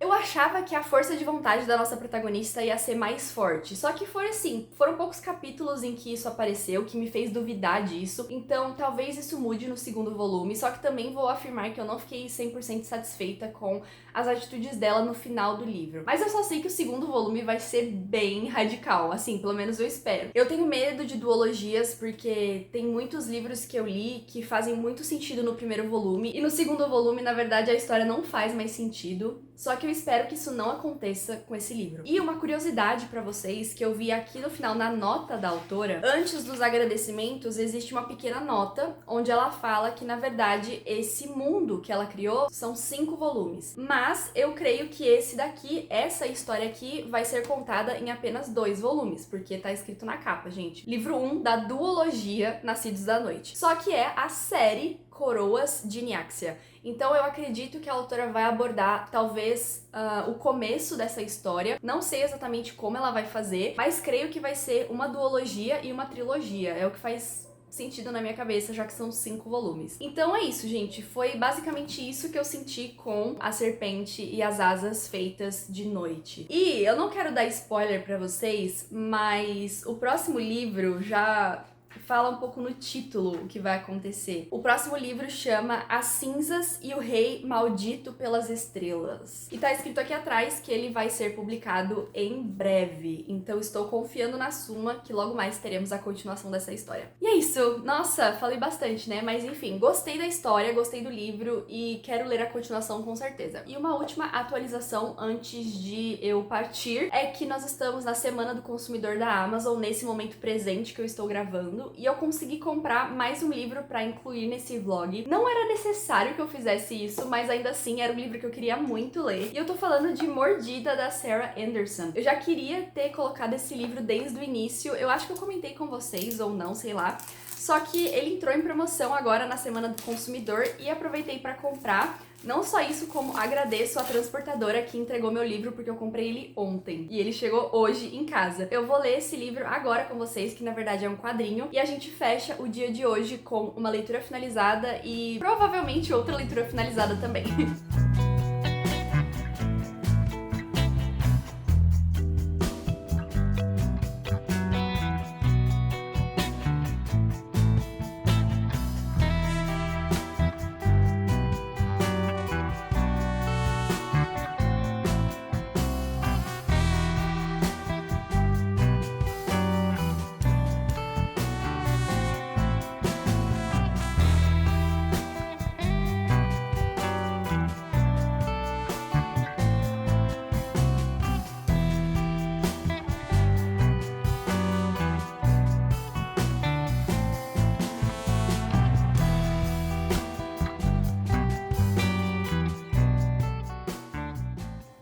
Eu achava que a força de vontade da nossa protagonista ia ser mais forte, só que foi assim, foram poucos capítulos em que isso apareceu, que me fez duvidar disso, então talvez isso mude no segundo volume, só que também vou afirmar que eu não fiquei 100% satisfeita com as atitudes dela no final do livro. Mas eu só sei que o segundo volume vai ser bem radical, assim, pelo menos eu espero. Eu tenho medo de duologias porque tem muitos livros que eu li que fazem muito sentido no primeiro volume, e no segundo volume, na verdade, a história não faz mais sentido. Só que eu espero que isso não aconteça com esse livro. E uma curiosidade pra vocês que eu vi aqui no final na nota da autora, antes dos agradecimentos existe uma pequena nota onde ela fala que na verdade esse mundo que ela criou são 5 volumes. Mas eu creio que esse daqui, essa história aqui, vai ser contada em apenas 2 volumes, porque tá escrito na capa, gente. Livro 1 da duologia Nascidos da Noite. Só que é a série Coroas de Niaxia. Então eu acredito que a autora vai abordar talvez o começo dessa história. Não sei exatamente como ela vai fazer, mas creio que vai ser uma duologia e uma trilogia. É o que faz sentido na minha cabeça, já que são 5 volumes. Então é isso, gente. Foi basicamente isso que eu senti com A Serpente e as Asas Feitas de Noite. E eu não quero dar spoiler pra vocês, mas o próximo livro já fala um pouco no título o que vai acontecer. O próximo livro chama As Cinzas e o Rei Maldito pelas Estrelas. E tá escrito aqui atrás que ele vai ser publicado em breve. Então estou confiando na Suma que logo mais teremos a continuação dessa história. E é isso. Nossa, falei bastante, né? Mas enfim, gostei da história, gostei do livro e quero ler a continuação com certeza. E uma última atualização antes de eu partir é que nós estamos na Semana do Consumidor da Amazon, nesse momento presente que eu estou gravando, e eu consegui comprar mais um livro pra incluir nesse vlog. Não era necessário que eu fizesse isso, mas ainda assim era um livro que eu queria muito ler. E eu tô falando de Mordida, da Sarah Anderson. Eu já queria ter colocado esse livro desde o início, eu acho que eu comentei com vocês, ou não, sei lá. Só que ele entrou em promoção agora na Semana do Consumidor e aproveitei pra comprar. Não só isso, como agradeço a transportadora que entregou meu livro, porque eu comprei ele ontem e ele chegou hoje em casa. Eu vou ler esse livro agora com vocês, que na verdade é um quadrinho, e a gente fecha o dia de hoje com uma leitura finalizada e provavelmente outra leitura finalizada também.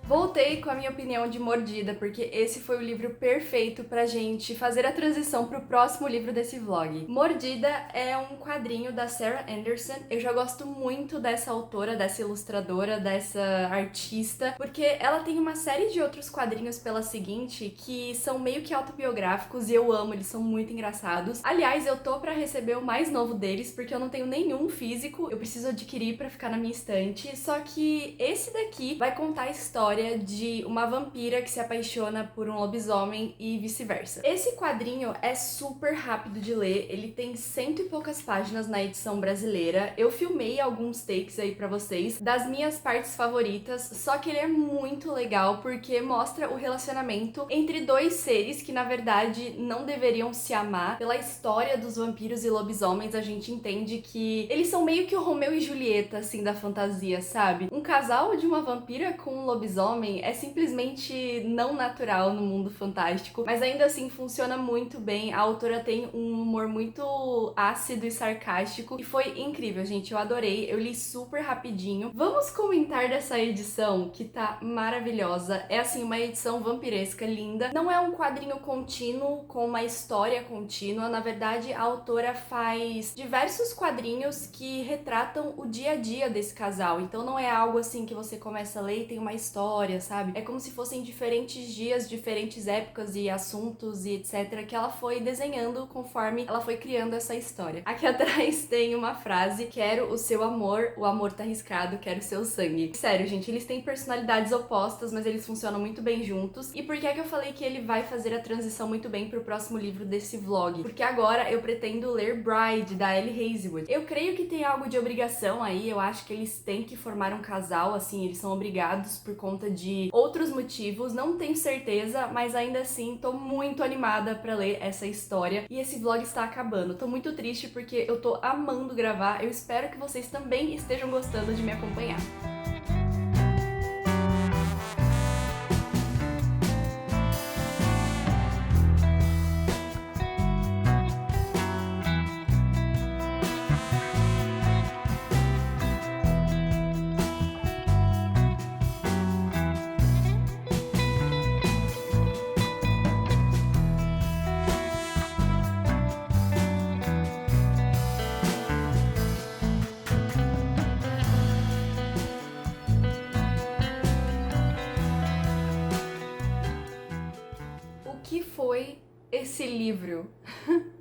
Voltei com a minha opinião de Mordida, porque esse foi o livro perfeito pra gente fazer a transição pro próximo livro desse vlog. Mordida é um quadrinho da Sarah Anderson. Eu já gosto muito dessa autora, dessa ilustradora, dessa artista, porque ela tem uma série de outros quadrinhos pela seguinte que são meio que autobiográficos e eu amo, eles são muito engraçados. Aliás, eu tô pra receber o mais novo deles, porque eu não tenho nenhum físico, eu preciso adquirir pra ficar na minha estante, só que esse daqui vai contar a história de uma vampira que se apaixona por um lobisomem e vice-versa. Esse quadrinho é super rápido de ler, ele tem 100 e poucas páginas na edição brasileira. Eu filmei alguns takes aí pra vocês das minhas partes favoritas, só que ele é muito legal porque mostra o relacionamento entre dois seres que na verdade não deveriam se amar. Pela história dos vampiros e lobisomens, a gente entende que eles são meio que o Romeu e Julieta, assim, da fantasia, sabe? Um casal de uma vampira com um lobisomem é simplesmente não natural no mundo fantástico, mas ainda assim funciona muito bem. A autora tem um humor muito ácido e sarcástico e foi incrível, gente, eu adorei, eu li super rapidinho. Vamos comentar dessa edição que tá maravilhosa, é assim uma edição vampiresca linda, não é um quadrinho contínuo com uma história contínua, na verdade a autora faz diversos quadrinhos que retratam o dia a dia desse casal, então não é algo assim que você começa a ler e tem uma história, sabe? É como se fossem diferentes dias, diferentes épocas e assuntos e etc. que ela foi desenhando conforme ela foi criando essa história. Aqui atrás tem uma frase: quero o seu amor, o amor tá arriscado, quero o seu sangue. Sério, gente, eles têm personalidades opostas, mas eles funcionam muito bem juntos. E por que é que eu falei que ele vai fazer a transição muito bem pro próximo livro desse vlog? Porque agora eu pretendo ler Bride, da Elle Hazelwood. Eu creio que tem algo de obrigação aí, eu acho que eles têm que formar um casal, assim, eles são obrigados por conta de outros motivos, não tenho certeza, mas ainda assim tô muito animada pra ler essa história. E esse vlog está acabando, tô muito triste porque eu tô amando gravar, eu espero que vocês também estejam gostando de me acompanhar. O que foi esse livro?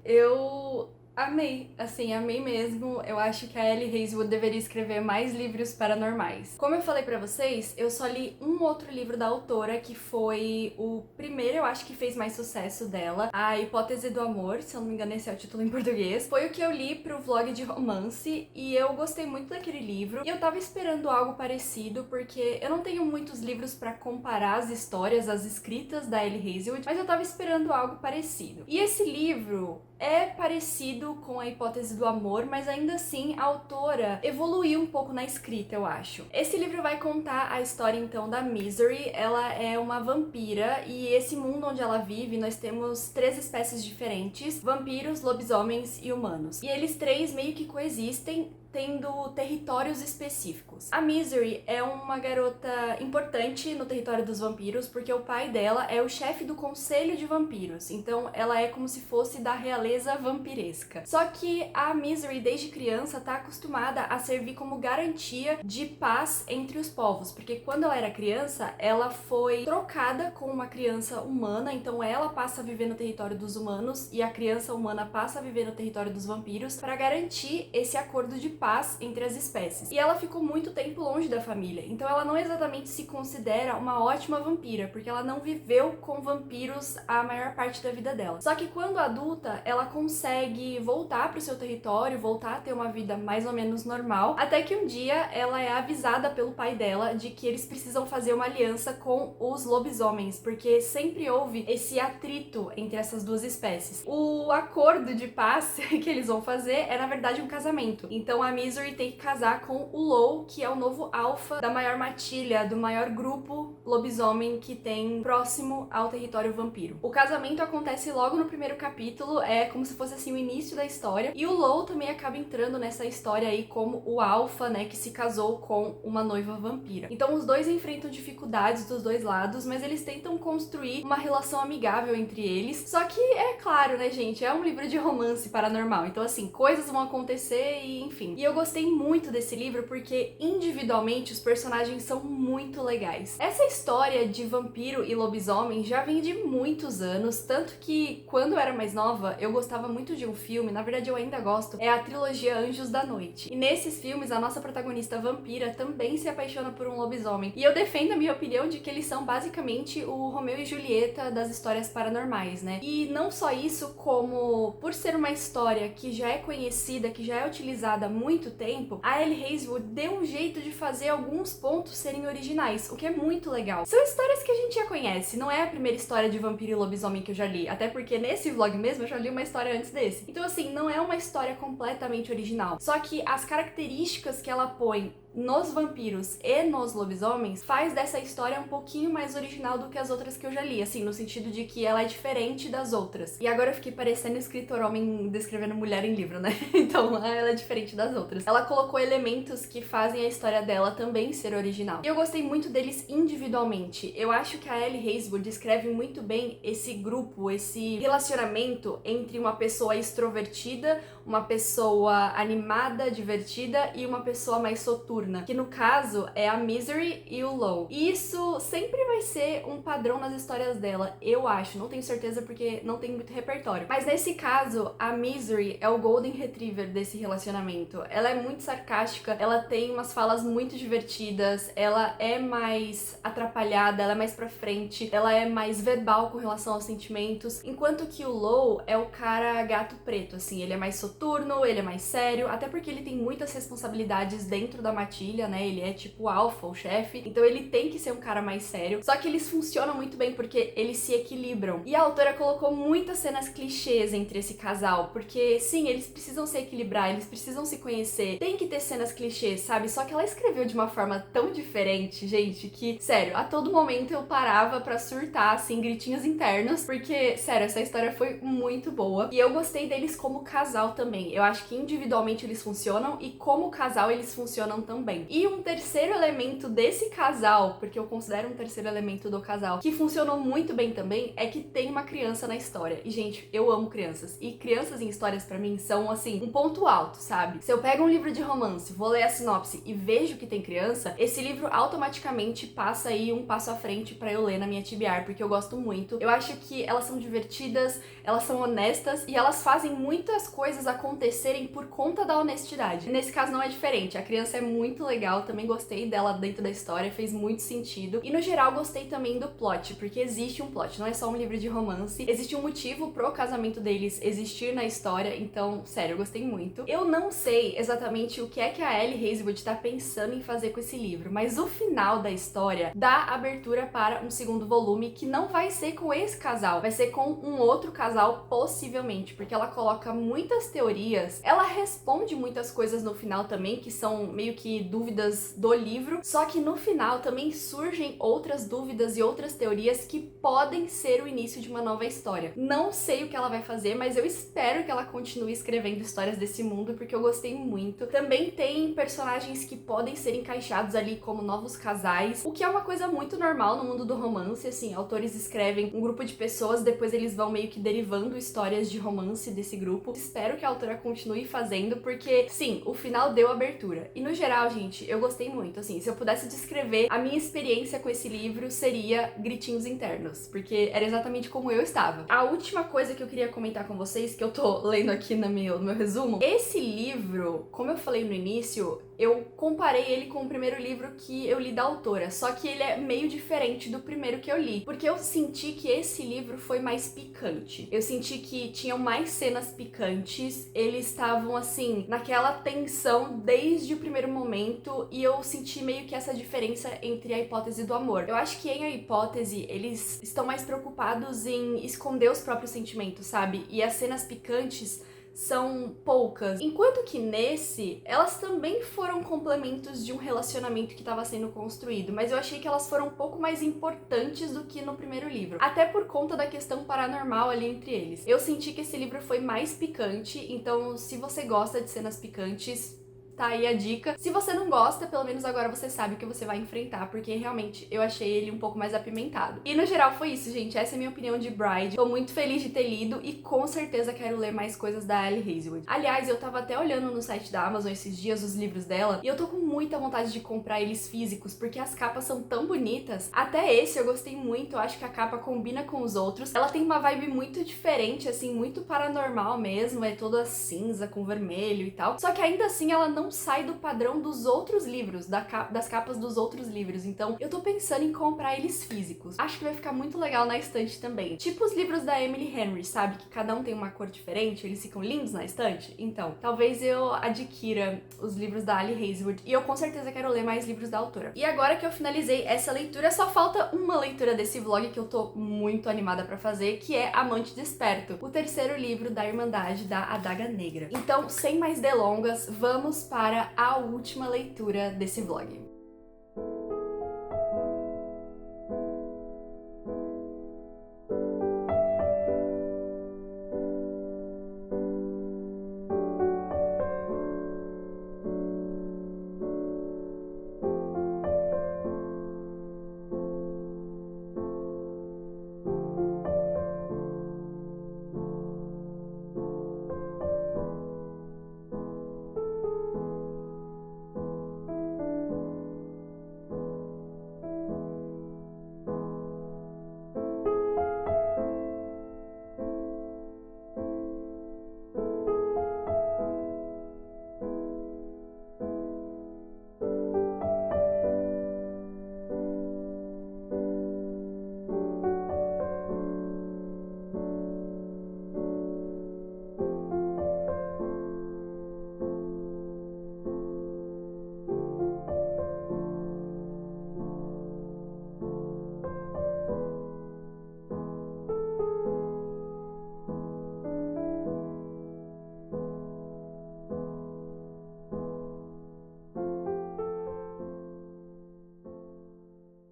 Eu amei, assim, amei mesmo. Eu acho que a Elle Hazelwood deveria escrever mais livros paranormais. Como eu falei pra vocês, eu só li um outro livro da autora, que foi o primeiro, eu acho que fez mais sucesso dela, A Hipótese do Amor, se eu não me engano esse é o título em português. Foi o que eu li pro vlog de romance e eu gostei muito daquele livro. E eu tava esperando algo parecido, porque eu não tenho muitos livros pra comparar as histórias, as escritas da Elle Hazelwood, mas eu tava esperando algo parecido. E esse livro é parecido com A Hipótese do Amor, mas ainda assim a autora evoluiu um pouco na escrita, eu acho. Esse livro vai contar a história então da Misery. Ela é uma vampira e esse mundo onde ela vive nós temos 3 espécies diferentes: vampiros, lobisomens e humanos. E eles 3 meio que coexistem, tendo territórios específicos. A Misery é uma garota importante no território dos vampiros, porque o pai dela é o chefe do conselho de vampiros, então ela é como se fosse da realeza vampiresca. Só que a Misery, desde criança, tá acostumada a servir como garantia de paz entre os povos, porque quando ela era criança, ela foi trocada com uma criança humana, então ela passa a viver no território dos humanos e a criança humana passa a viver no território dos vampiros para garantir esse acordo de paz entre as espécies. E ela ficou muito tempo longe da família, então ela não exatamente se considera uma ótima vampira, porque ela não viveu com vampiros a maior parte da vida dela. Só que quando adulta, ela consegue voltar pro seu território, voltar a ter uma vida mais ou menos normal, até que um dia ela é avisada pelo pai dela de que eles precisam fazer uma aliança com os lobisomens, porque sempre houve esse atrito entre essas duas espécies. O acordo de paz que eles vão fazer é, na verdade, um casamento. Então a Misery tem que casar com o Low, que é o novo alfa da maior matilha, do maior grupo lobisomem que tem próximo ao território vampiro. O casamento acontece logo no primeiro capítulo, é como se fosse assim o início da história, e o Low também acaba entrando nessa história aí como o alfa, né, que se casou com uma noiva vampira. Então os dois enfrentam dificuldades dos dois lados, mas eles tentam construir uma relação amigável entre eles. Só que é claro, né, gente, é um livro de romance paranormal, então assim, coisas vão acontecer e enfim. E eu gostei muito desse livro porque individualmente os personagens são muito legais. Essa história de vampiro e lobisomem já vem de muitos anos, tanto que quando eu era mais nova eu gostava muito de um filme, na verdade eu ainda gosto, é a trilogia Anjos da Noite. E nesses filmes a nossa protagonista vampira também se apaixona por um lobisomem. E eu defendo a minha opinião de que eles são basicamente o Romeu e Julieta das histórias paranormais, né? E não só isso, como por ser uma história que já é conhecida, que já é utilizada há muito tempo, a Elle Hazelwood deu um jeito de fazer alguns pontos serem originais, o que é muito legal. São histórias que a gente já conhece, não é a primeira história de vampiro e lobisomem que eu já li, até porque nesse vlog mesmo eu já li uma história antes desse. Então assim, não é uma história completamente original, só que as características que ela põe nos vampiros e nos lobisomens faz dessa história um pouquinho mais original do que as outras que eu já li, assim, no sentido de que ela é diferente das outras. E agora eu fiquei parecendo escritor homem descrevendo mulher em livro, né? Então ela é diferente das outras. Ela colocou elementos que fazem a história dela também ser original. E eu gostei muito deles individualmente. Eu acho que a Ellie Hazelwood descreve muito bem esse grupo, esse relacionamento entre uma pessoa extrovertida, uma pessoa animada, divertida e uma pessoa mais soturna, que no caso é a Misery e o Low. E isso sempre vai ser um padrão nas histórias dela, eu acho. Não tenho certeza porque não tem muito repertório. Mas nesse caso, a Misery é o Golden Retriever desse relacionamento. Ela é muito sarcástica, ela tem umas falas muito divertidas, ela é mais atrapalhada, ela é mais pra frente, ela é mais verbal com relação aos sentimentos, enquanto que o Low é o cara gato preto, assim, ele é mais soturno, ele é mais sério, até porque ele tem muitas responsabilidades dentro da matilha, né, ele é tipo o alfa, o chefe, então ele tem que ser um cara mais sério, só que eles funcionam muito bem porque eles se equilibram. E a autora colocou muitas cenas clichês entre esse casal, porque sim, eles precisam se equilibrar, eles precisam se conhecer, tem que ter cenas clichês, sabe? Só que ela escreveu de uma forma tão diferente, gente, que, sério, a todo momento eu parava pra surtar, assim, gritinhos internos, porque, sério, essa história foi muito boa. E eu gostei deles como casal também. Eu acho que individualmente eles funcionam e como casal eles funcionam também. E um terceiro elemento desse casal, porque eu considero um terceiro elemento do casal, que funcionou muito bem também, é que tem uma criança na história. E, gente, eu amo crianças. E crianças em histórias pra mim são, assim, um ponto alto, sabe? Se eu pego um livro de romance, vou ler a sinopse e vejo que tem criança, esse livro automaticamente passa aí um passo à frente pra eu ler na minha TBR, porque eu gosto muito. Eu acho que elas são divertidas, elas são honestas e elas fazem muitas coisas acontecerem por conta da honestidade. Nesse caso não é diferente, a criança é muito legal, também gostei dela dentro da história, fez muito sentido. E no geral gostei também do plot, porque existe um plot, não é só um livro de romance, existe um motivo pro casamento deles existir na história, então, sério, eu gostei muito. Eu não sei exatamente o que é que a Ellie Hazelwood tá pensando em fazer com esse livro, mas o final da história dá abertura para um segundo volume que não vai ser com esse casal, vai ser com um outro casal, possivelmente, porque ela coloca muitas teorias, ela responde muitas coisas no final também, que são meio que dúvidas do livro, só que no final também surgem outras dúvidas e outras teorias que podem ser o início de uma nova história. Não sei o que ela vai fazer, mas eu espero que ela continue escrevendo histórias desse mundo, porque eu gostei muito. Também tem personagens que podem ser encaixados ali como novos casais, o que é uma coisa muito normal no mundo do romance, assim, autores escrevem um grupo de pessoas, depois eles vão meio que derivando histórias de romance desse grupo. Espero que a autora continue fazendo, porque, sim, o final deu abertura. E no geral, gente, eu gostei muito, assim, se eu pudesse descrever a minha experiência com esse livro, seria gritinhos internos, porque era exatamente como eu estava. A última coisa que eu queria comentar com vocês, que eu tô lendo aqui no meu resumo, esse livro, como eu falei no início, eu comparei ele com o primeiro livro que eu li da autora, só que ele é meio diferente do primeiro que eu li, porque eu senti que esse livro foi mais picante. Eu senti que tinham mais cenas picantes, eles estavam assim, naquela tensão desde o primeiro momento, e eu senti meio que essa diferença entre a hipótese do amor. Eu acho que em A Hipótese, eles estão mais preocupados em esconder os próprios sentimentos, sabe? E as cenas picantes são poucas. Enquanto que nesse, elas também foram complementos de um relacionamento que estava sendo construído, mas eu achei que elas foram um pouco mais importantes do que no primeiro livro. Até por conta da questão paranormal ali entre eles. Eu senti que esse livro foi mais picante, então se você gosta de cenas picantes, tá aí a dica. Se você não gosta, pelo menos agora você sabe o que você vai enfrentar, porque realmente eu achei ele um pouco mais apimentado. E no geral foi isso, gente. Essa é a minha opinião de Bride. Tô muito feliz de ter lido e com certeza quero ler mais coisas da Ellie Hazelwood. Aliás, eu tava até olhando no site da Amazon esses dias os livros dela e eu tô com muita vontade de comprar eles físicos, porque as capas são tão bonitas. Até esse eu gostei muito, eu acho que a capa combina com os outros. Ela tem uma vibe muito diferente, assim, muito paranormal mesmo, é toda cinza com vermelho e tal. Só que ainda assim ela não sai do padrão dos outros livros, das capas dos outros livros. Então eu tô pensando em comprar eles físicos. Acho que vai ficar muito legal na estante também. Tipo os livros da Emily Henry, sabe? Que cada um tem uma cor diferente, eles ficam lindos na estante. Então, talvez eu adquira os livros da Ellie Hazelwood. E eu com certeza quero ler mais livros da autora. E agora que eu finalizei essa leitura, só falta uma leitura desse vlog que eu tô muito animada pra fazer, que é Amante Desperto, o terceiro livro da Irmandade da Adaga Negra. Então, sem mais delongas, vamos para a última leitura desse vlog.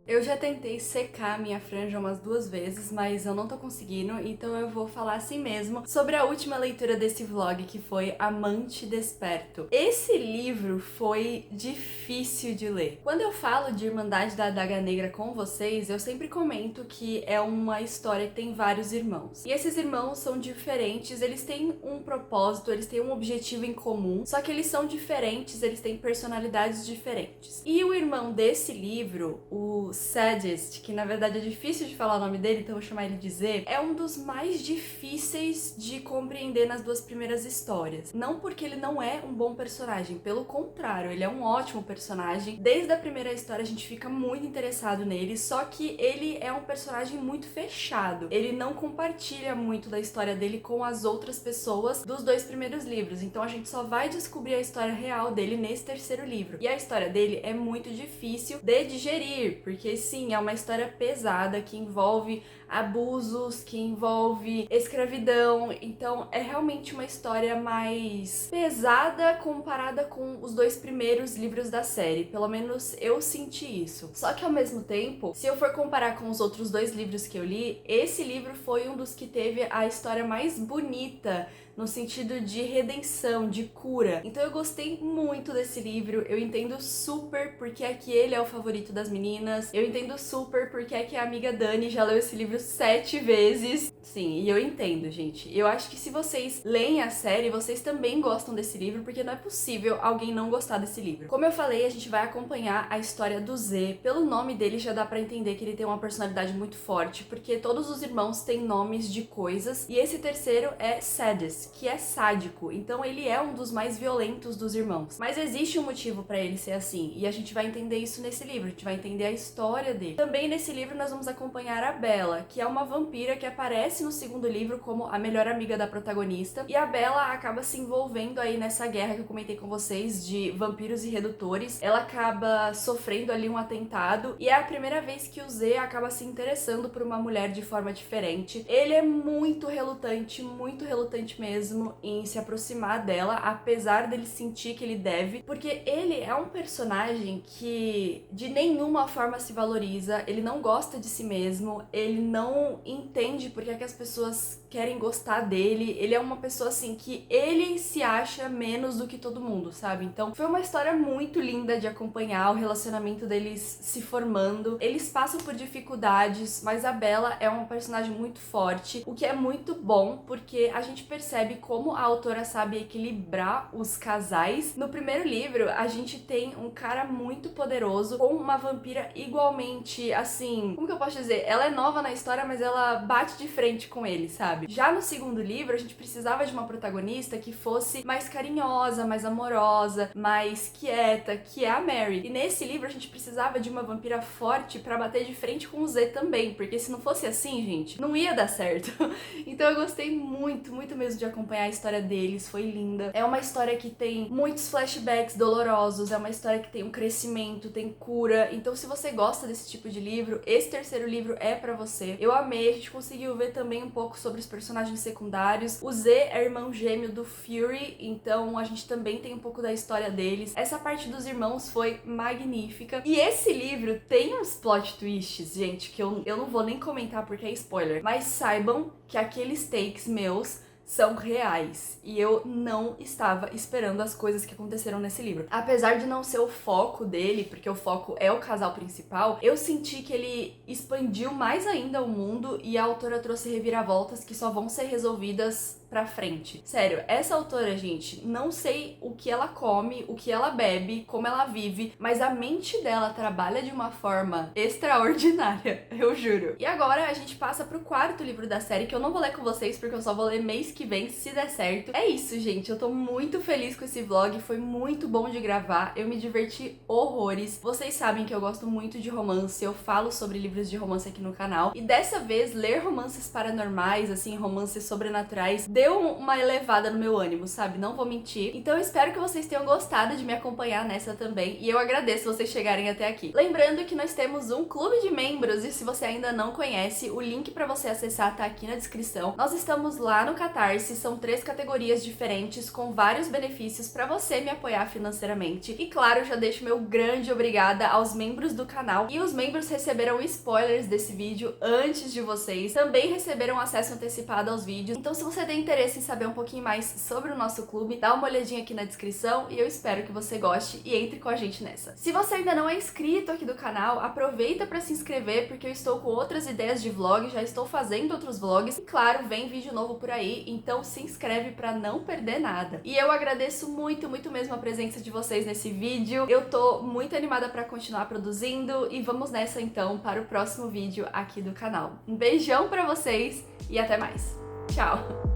Eu já tentei secar minha franja umas 2 vezes, mas eu não tô conseguindo, então eu vou falar assim mesmo sobre a última leitura desse vlog, que foi Amante Desperto. Esse livro foi difícil de ler. Quando eu falo de Irmandade da Adaga Negra com vocês, eu sempre comento que é uma história que tem vários irmãos. E esses irmãos são diferentes, eles têm um propósito, eles têm um objetivo em comum, só que eles são diferentes, eles têm personalidades diferentes. E o irmão desse livro, o Saddest, que na verdade é difícil de falar o nome dele, então eu vou chamar ele de Z, é um dos mais difíceis de compreender nas 2 primeiras histórias. Não porque ele não é um bom personagem, pelo contrário, ele é um ótimo personagem. Desde a primeira história a gente fica muito interessado nele, só que ele é um personagem muito fechado. Ele não compartilha muito da história dele com as outras pessoas dos 2 primeiros livros, então a gente só vai descobrir a história real dele nesse 3º livro. E a história dele é muito difícil de digerir, porque sim, é uma história pesada que envolve abusos, que envolve escravidão, então é realmente uma história mais pesada comparada com os 2 primeiros livros da série, pelo menos eu senti isso. Só que ao mesmo tempo, se eu for comparar com os outros 2 livros que eu li, esse livro foi um dos que teve a história mais bonita no sentido de redenção, de cura. Então eu gostei muito desse livro, eu entendo super porque é que ele é o favorito das meninas, eu entendo super porque é que a amiga Dani já leu esse livro 7 vezes. Sim, e eu entendo, gente. Eu acho que se vocês leem a série, vocês também gostam desse livro, porque não é possível alguém não gostar desse livro. Como eu falei, a gente vai acompanhar a história do Z. Pelo nome dele já dá pra entender que ele tem uma personalidade muito forte, porque todos os irmãos têm nomes de coisas, e esse terceiro é Saddest, que é sádico, então ele é um dos mais violentos dos irmãos. Mas existe um motivo pra ele ser assim, e a gente vai entender isso nesse livro, a gente vai entender a história dele. Também nesse livro nós vamos acompanhar a Bella, que é uma vampira que aparece no 2º livro como a melhor amiga da protagonista, e a Bella acaba se envolvendo aí nessa guerra que eu comentei com vocês de vampiros e redutores. Ela acaba sofrendo ali um atentado, e é a primeira vez que o Z acaba se interessando por uma mulher de forma diferente. Ele é muito relutante mesmo em se aproximar dela, apesar dele sentir que ele deve, porque ele é um personagem que de nenhuma forma se valoriza, ele não gosta de si mesmo, ele não entende porque é que as pessoas querem gostar dele, ele é uma pessoa assim que ele se acha menos do que todo mundo, sabe? Então foi uma história muito linda de acompanhar o relacionamento deles se formando. Eles passam por dificuldades, mas a Bella é uma personagem muito forte, o que é muito bom porque a gente percebe como a autora sabe equilibrar os casais. No primeiro livro, a gente tem um cara muito poderoso com uma vampira igualmente, assim, como que eu posso dizer? Ela é nova na história, mas ela bate de frente com ele, sabe? Já no 2º livro, a gente precisava de uma protagonista que fosse mais carinhosa, mais amorosa, mais quieta, que é a Mary. E nesse livro, a gente precisava de uma vampira forte pra bater de frente com o Z também, porque se não fosse assim, gente, não ia dar certo. Então eu gostei muito mesmo de acompanhar a história deles, foi linda. É uma história que tem muitos flashbacks dolorosos, é uma história que tem um crescimento, tem cura. Então se você gosta desse tipo de livro, esse 3º livro é pra você. Eu amei, a gente conseguiu ver também um pouco sobre os personagens secundários. O Z é irmão gêmeo do Fury, então a gente também tem um pouco da história deles. Essa parte dos irmãos foi magnífica. E esse livro tem uns plot twists, gente, que eu não vou nem comentar porque é spoiler, mas saibam que aqueles takes meus são reais, e eu não estava esperando as coisas que aconteceram nesse livro. Apesar de não ser o foco dele, porque o foco é o casal principal, eu senti que ele expandiu mais ainda o mundo e a autora trouxe reviravoltas que só vão ser resolvidas pra frente. Sério, essa autora, gente, não sei o que ela come, o que ela bebe, como ela vive, mas a mente dela trabalha de uma forma extraordinária, eu juro. E agora a gente passa pro 4º livro da série, que eu não vou ler com vocês, porque eu só vou ler mês que vem, se der certo. É isso, gente, eu tô muito feliz com esse vlog, foi muito bom de gravar, eu me diverti horrores. Vocês sabem que eu gosto muito de romance, eu falo sobre livros de romance aqui no canal, e dessa vez ler romances paranormais, assim, romances sobrenaturais, deu uma elevada no meu ânimo, sabe? Não vou mentir. Então eu espero que vocês tenham gostado de me acompanhar nessa também, e eu agradeço vocês chegarem até aqui. Lembrando que nós temos um clube de membros, e se você ainda não conhece, o link pra você acessar tá aqui na descrição. Nós estamos lá no Catarse, são 3 categorias diferentes, com vários benefícios pra você me apoiar financeiramente. E claro, eu já deixo meu grande obrigada aos membros do canal, e os membros receberam spoilers desse vídeo antes de vocês, também receberam acesso antecipado aos vídeos. Então se você tem interesse em saber um pouquinho mais sobre o nosso clube, dá uma olhadinha aqui na descrição e eu espero que você goste e entre com a gente nessa. Se você ainda não é inscrito aqui do canal, aproveita para se inscrever, porque eu estou com outras ideias de vlog, já estou fazendo outros vlogs e claro, vem vídeo novo por aí, então se inscreve para não perder nada. E eu agradeço muito, muito mesmo a presença de vocês nesse vídeo. Eu tô muito animada para continuar produzindo e vamos nessa então para o próximo vídeo aqui do canal. Um beijão para vocês e até mais. Tchau!